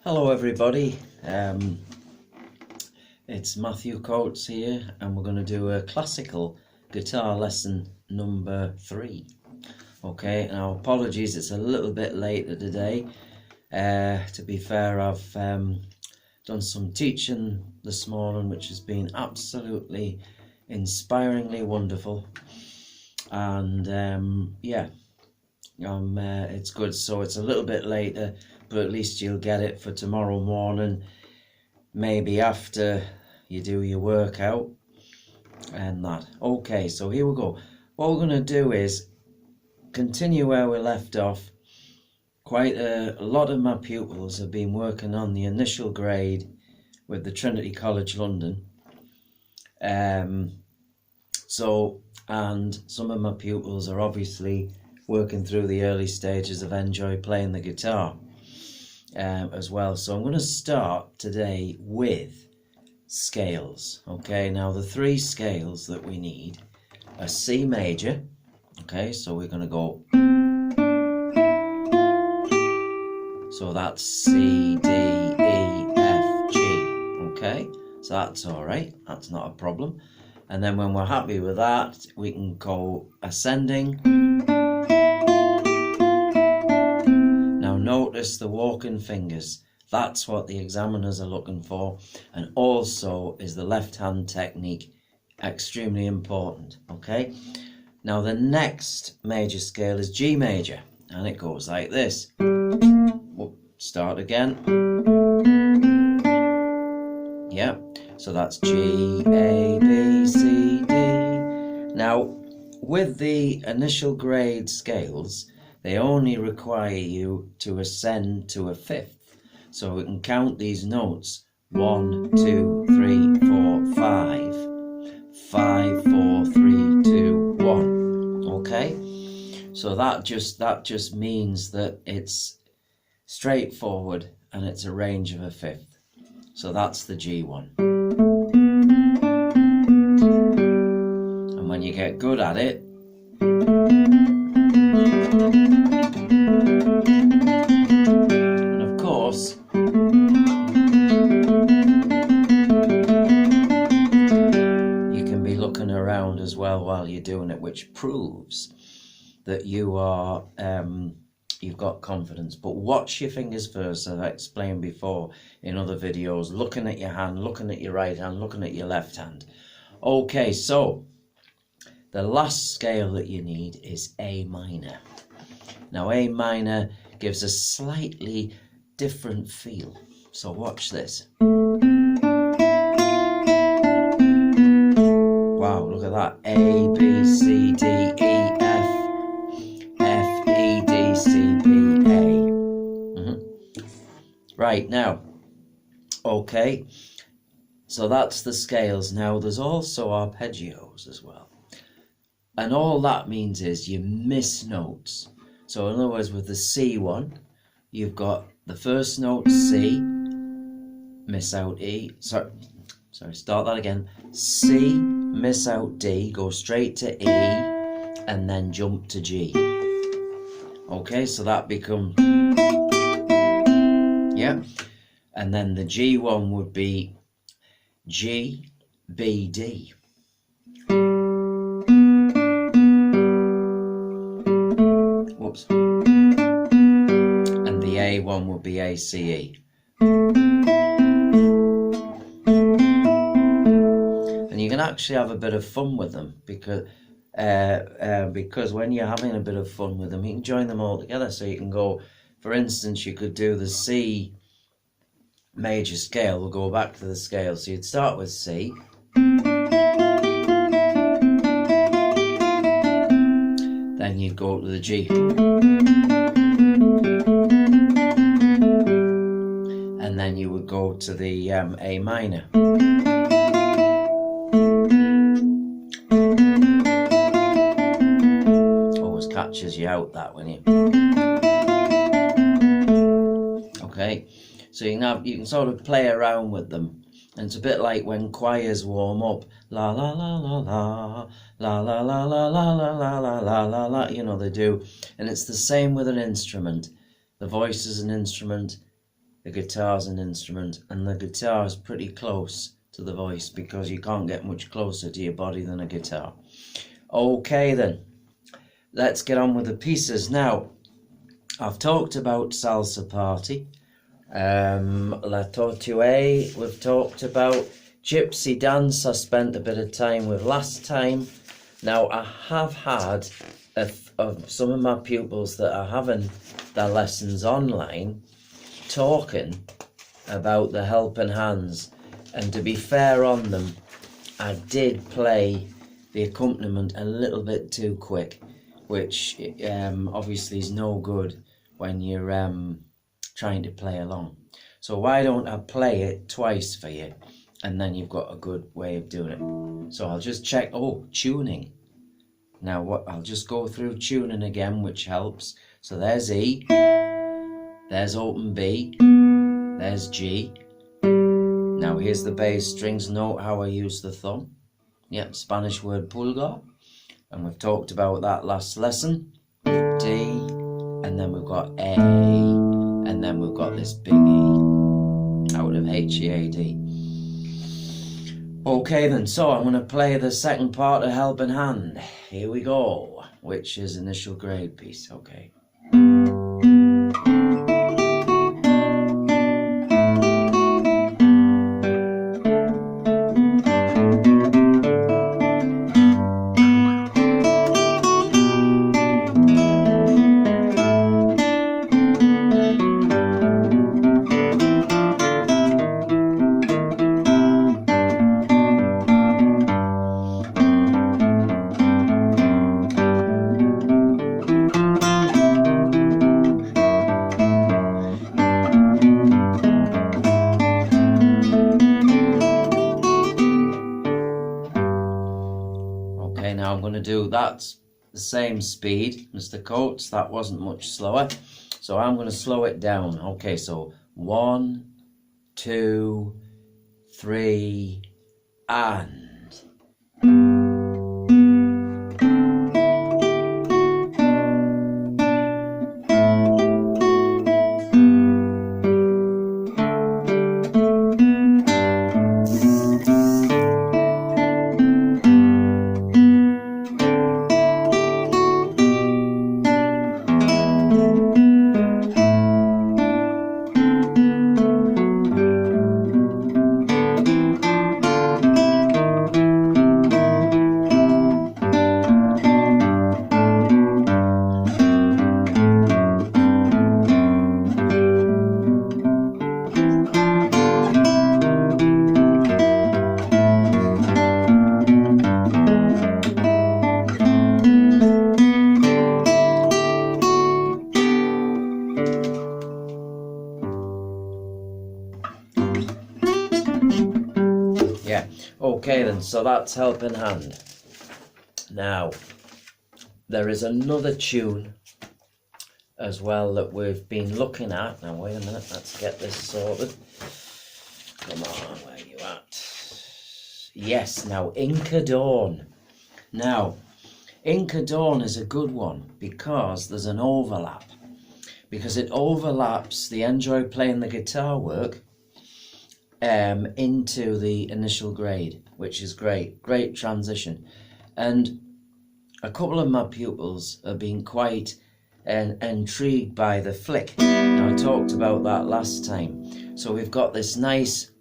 Hello everybody, it's Matthew Coates here, and we're going to do a classical guitar lesson number 3. Okay, now apologies, it's a little bit later today. To be fair, I've done some teaching this morning which has been absolutely inspiringly wonderful, and it's good. So it's a little bit later, but at least you'll get it for tomorrow morning, maybe after you do your workout and that. Okay, so here we go. What we're going to do is continue where we left off. Quite a lot of my pupils have been working on the initial grade with the Trinity College London. And some of my pupils are obviously working through the early stages of enjoy playing the guitar as well. So I'm going to start today with scales. Okay, now the 3 scales that we need are C major. Okay, so we're going to go, so that's C, D, E, F, G. Okay, so that's alright, that's not a problem. And then when we're happy with that, we can go ascending. Now notice the walking fingers. That's what the examiners are looking for. And also is the left hand technique extremely important. Okay. Now the next major scale is G major. And it goes like this. Start again. Yeah. So that's G, A, B, C, D. Now with the initial grade scales, they only require you to ascend to a 5th. So we can count these notes. 1, 2, 3, 4, 5. 5, 4, 3, 2, 1. Okay? So that just means that it's straightforward and it's a range of a 5th. So that's the G one. And when you get good at it, and of course, you can be looking around as well while you're doing it, which proves that you are you've got confidence. But watch your fingers first, as I explained before in other videos, looking at your hand, looking at your right hand, looking at your left hand. Okay, so the last scale that you need is A minor. Now A minor gives a slightly different feel. So watch this. Wow, look at that. A, B, C, D, E, F, F, E, D, C, B, A. Right, now, okay, so that's the scales. Now there's also arpeggios as well. And all that means is you miss notes. So in other words, with the C one, you've got the first note C, miss out E, sorry, start that again. C, miss out D, go straight to E, and then jump to G. Okay, so that becomes, yeah. And then the G one would be G, B, D. Whoops. And the A one would be A, C, E. And you can actually have a bit of fun with them because when you're having a bit of fun with them, you can join them all together. So you can go, for instance, you could do the C major scale. We'll go back to the scale. So you'd start with C. Then you'd go to the G. And then you would go to the A minor. Always catches you out, that, when you... Okay, so you can sort of play around with them. And it's a bit like when choirs warm up. La la la la la, la la la la la la la la la la la, you know, they do. And it's the same with an instrument. The voice is an instrument, the guitar's an instrument, and the guitar is pretty close to the voice because you can't get much closer to your body than a guitar. Okay then, let's get on with the pieces. Now, I've talked about Salsa Party, La Tortue, we've talked about Gypsy Dance, I spent a bit of time with last time. Now, I have had some of my pupils that are having their lessons online talking about the Helping Hands, and to be fair on them, I did play the accompaniment a little bit too quick, which obviously is no good when you're trying to play along. So why don't I play it twice for you, and then you've got a good way of doing it. So I'll just check, tuning. Now I'll just go through tuning again, which helps. So there's E, there's open B, there's G. Now here's the bass strings. Note how I use the thumb. Yep, Spanish word pulgar. And we've talked about that last lesson. D, and then we've got A, and then we've got this big E out of H-E-A-D. Okay then, so I'm going to play the second part of Helping Hand. Here we go, which is initial grade piece, okay. Now I'm going to do that's the same speed, Mr. Coates, that wasn't much slower, so I'm going to slow it down. Okay, so 1, 2, 3, and okay then, so that's Helping Hand. Now, there is another tune as well that we've been looking at. Now, wait a minute, let's get this sorted. Come on, where you at? Yes, now, Inca Dawn. Now, Inca Dawn is a good one because there's an overlap. Because it overlaps the Enjoy Playing the Guitar work into the initial grade, which is great transition. And a couple of my pupils have been quite intrigued by the flick. Now, I talked about that last time. So we've got this nice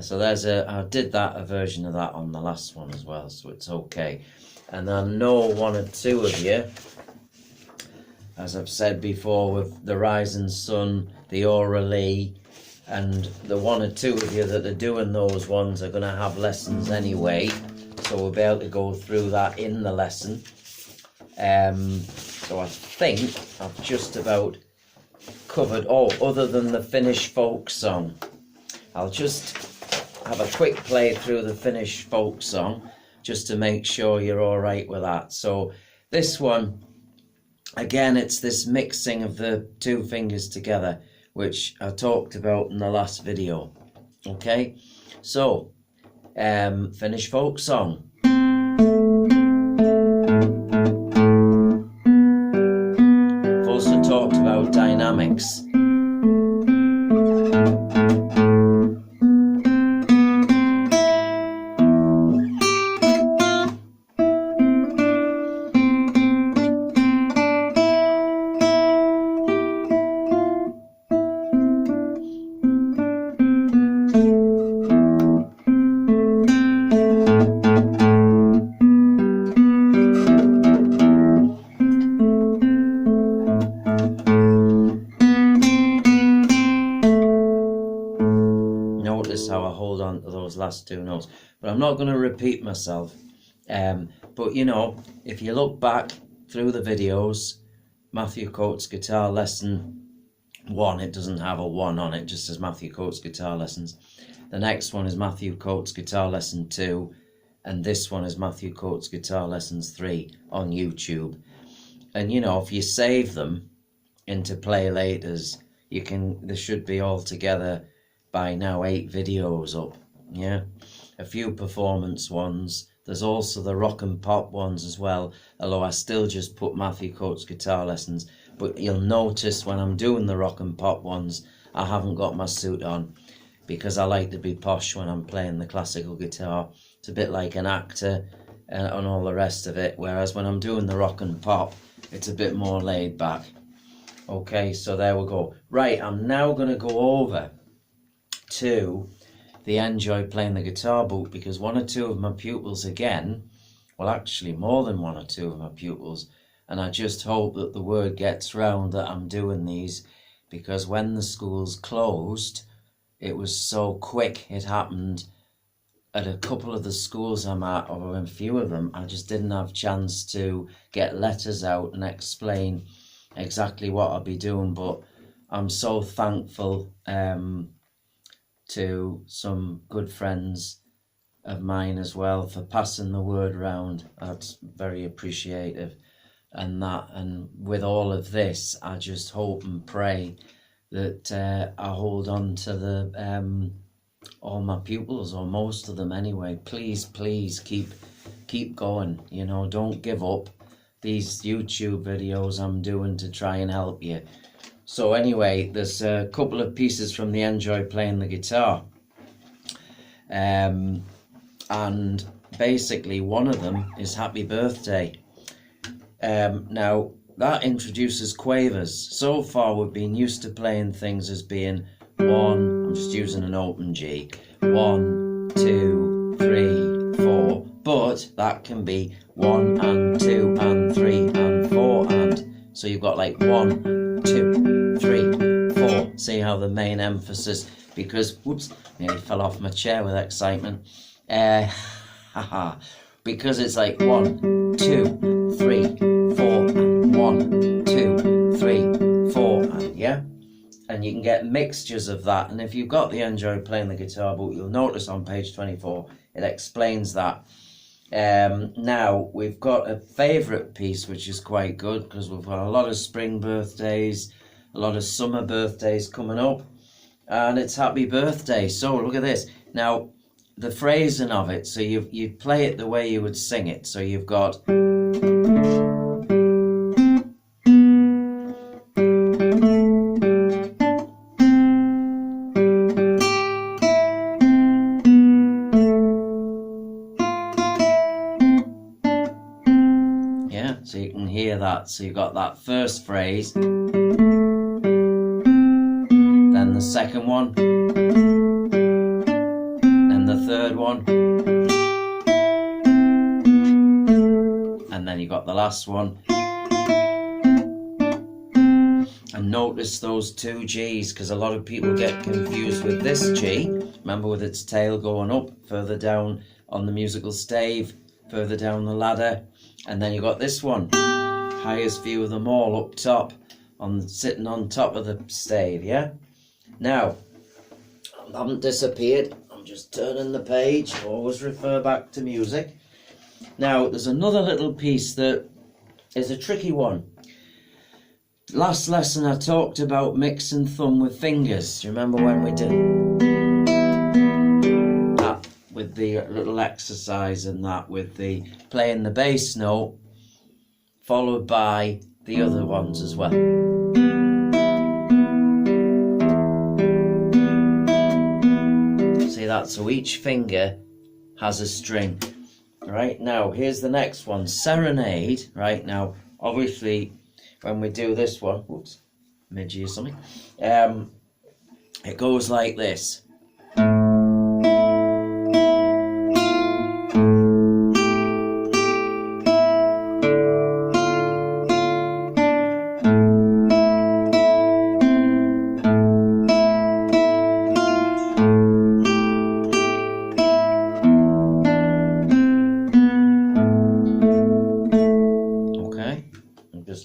so there's I did a version of that on the last one as well, so it's okay. And I know one or two of you, as I've said before, with the Rising Sun, the Aura Lee, and the one or two of you that are doing those ones are going to have lessons anyway, so we'll be able to go through that in the lesson. So I think I've just about covered, other than the Finnish folk song. I'll just have a quick play through the Finnish folk song just to make sure you're all right with that. So this one, again, it's this mixing of the two fingers together, which I talked about in the last video. Okay, so Finnish folk song. I've also talked about dynamics. How I hold on to those last two notes, but I'm not going to repeat myself. But you know, if you look back through the videos, Matthew Coates Guitar Lesson 1, it doesn't have a 1 on it, just says Matthew Coates Guitar Lessons. The next one is Matthew Coates Guitar Lesson 2, and this one is Matthew Coates Guitar Lessons 3 on YouTube. And you know, if you save them into play laters, you can, there should be all together by now 8 videos up. Yeah, a few performance ones. There's also the rock and pop ones as well, although I still just put Matthew Coates Guitar Lessons. But you'll notice when I'm doing the rock and pop ones, I haven't got my suit on, because I like to be posh when I'm playing the classical guitar. It's a bit like an actor and all the rest of it, whereas when I'm doing the rock and pop, it's a bit more laid back. Okay, so there we go. Right, I'm now going to go over to the Enjoy Playing the Guitar book, because one or two of my pupils again, well actually more than one or two of my pupils, and I just hope that the word gets round that I'm doing these, because when the schools closed, it was so quick. It happened at a couple of the schools I'm at, or a few of them, I just didn't have chance to get letters out and explain exactly what I'll be doing. But I'm so thankful to some good friends of mine as well for passing the word round. That's very appreciative. And with all of this, I just hope and pray that I hold on to the all my pupils, or most of them anyway. Please keep going, you know, don't give up. These YouTube videos I'm doing to try and help you. So anyway, there's a couple of pieces from the Enjoy Playing the Guitar. And basically one of them is Happy Birthday. Now, that introduces quavers. So far we've been used to playing things as being 1, I'm just using an open G, 1, 2, 3, 4, but that can be 1 and 2 and 3 and 4 and, so you've got like 1, 2, 3, 4. See how the main emphasis, because, whoops, nearly fell off my chair with excitement. Because it's like 1, 2, 3, 4, and 1, 2, 3, 4, and yeah. And you can get mixtures of that. And if you've got the Enjoy Playing the Guitar book, you'll notice on page 24, it explains that. Now, we've got a favourite piece, which is quite good, because we've got a lot of spring birthdays, a lot of summer birthdays coming up, and it's Happy Birthday. So look at this. Now, the phrasing of it, so you play it the way you would sing it. So you've got... yeah, so you can hear that. So you've got that first phrase, then the second one, then the third one, and then you got the last one. And notice those 2 G's, because a lot of people get confused with this G, remember, with its tail going up further down on the musical stave, further down the ladder. And then you got this one, highest view of them all, up top sitting on top of the stave, yeah? Now, I haven't disappeared. I'm just turning the page. Always refer back to music. Now, there's another little piece that is a tricky one. Last lesson I talked about mixing thumb with fingers. Do you remember when we did that with the little exercise and that with the playing the bass note followed by the other ones as well? See that? So each finger has a string. Right, now here's the next one, serenade. Right, now obviously when we do this one, whoops, midgie or something, it goes like this.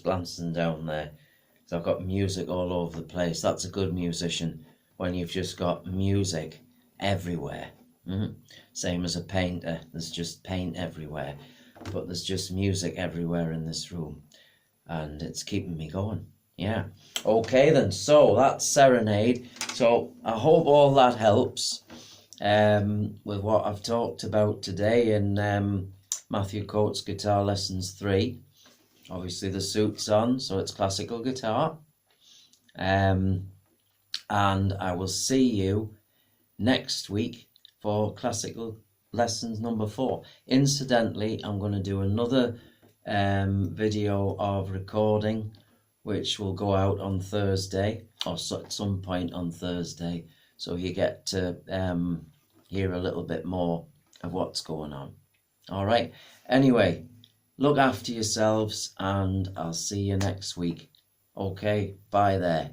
Glancing down there, so I've got music all over the place. That's a good musician, when you've just got music everywhere. Same as a painter, there's just paint everywhere, but there's just music everywhere in this room, and it's keeping me going. Yeah, okay then, so that's Serenade. So I hope all that helps with what I've talked about today in Matthew Coates Guitar Lessons 3. Obviously the suit's on, so it's classical guitar. And I will see you next week for classical lessons number 4. Incidentally, I'm going to do another video of recording, which will go out on Thursday, or at some point on Thursday, so you get to hear a little bit more of what's going on. All right. Anyway, look after yourselves, and I'll see you next week. Okay, bye there.